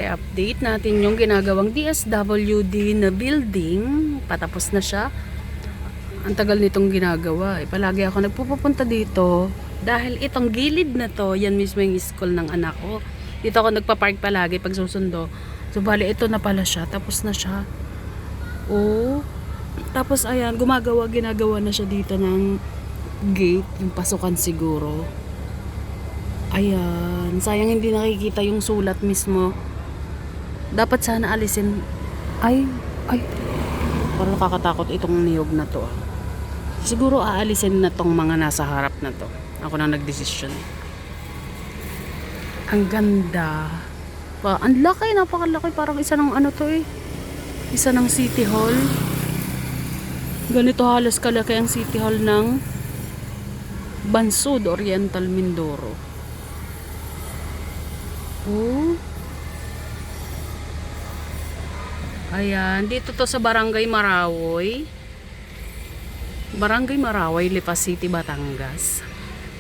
I-update natin yung ginagawang DSWD na building. Patapos na siya. Ang tagal nitong ginagawa. Palagi ako nagpupunta dito. Dahil itong gilid na to, yan mismo yung school ng anak ko. Dito ako nagpa-park palagi pag susundo. So, bali, ito na pala siya. Tapos na siya. Oh. Tapos, ayan, ginagawa na siya dito ng gate. Yung pasukan siguro. Ayan. Sayang hindi nakikita yung sulat mismo. Dapat sana alisin. Ay. Parang nakakatakot itong niyog na to. Siguro aalisin na tong mga nasa harap na to. Ako na nagdesisyon. Ang ganda. Ang laki, napakalaki. Parang isa ng ano to eh. Isa ng City Hall. Ganito halos kalaki ang City Hall ng Bansud, Oriental, Mindoro. Oh. Ayan, dito to sa Barangay Marawoy. Barangay Marawoy, Lipa City, Batangas.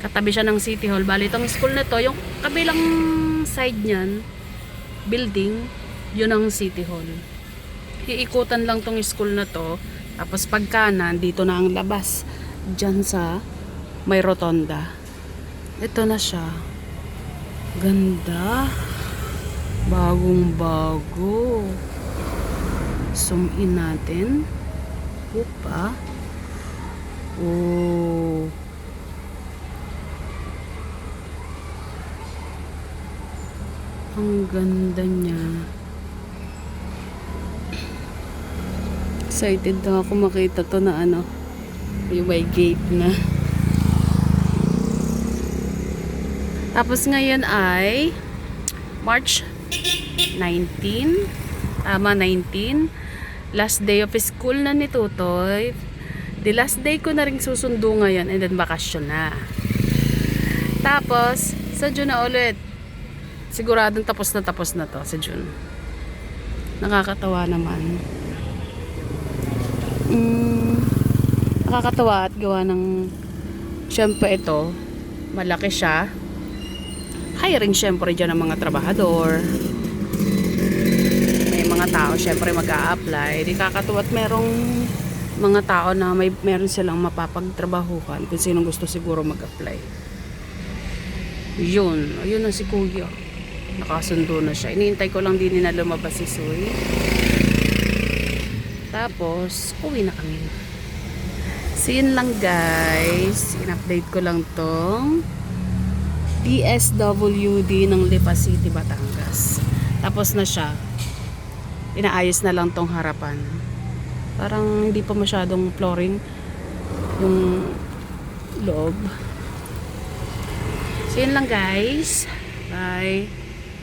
Katabi siya ng City Hall. Bali, itong school na to, yung kabilang side niyan, building, yun ang City Hall. Iikutan lang tong school na to. Tapos pagkanan, dito na ang labas. Diyan sa may rotonda. Ito na siya. Ganda. Bagong bago. Zoom in natin. Upa. Oh. Ang ganda niya. Excited na ako makita to na ano. Yung may gate na. Tapos ngayon ay March 19. Tama, 19. Last day of school na ni Tutoy. The last day ko na rin susundo ngayon and then bakasyon na. Tapos, sa June na ulit. Siguradong tapos na to sa June. Nakakatawa naman. Nakakatawa at gawa ng syempre ito, malaki siya. Hiring syempre dyan ng mga trabahador. Mga tao syempre mag-a-apply. Di kakatuwa at merong mga tao na meron silang mapapagtrabahuhan kung sino gusto siguro mag-apply. Ayun na si Kuya. Nakasundo na siya. Iniintay ko lang din na lumabas si Suy. Tapos, uwi na kami. So, yun lang guys. In-update ko lang tong DSWD ng Lipa City, Batangas. Tapos na siya. Inaayos na lang tong harapan. Parang hindi pa masyadong flooring yung loob. So yun lang guys. Bye.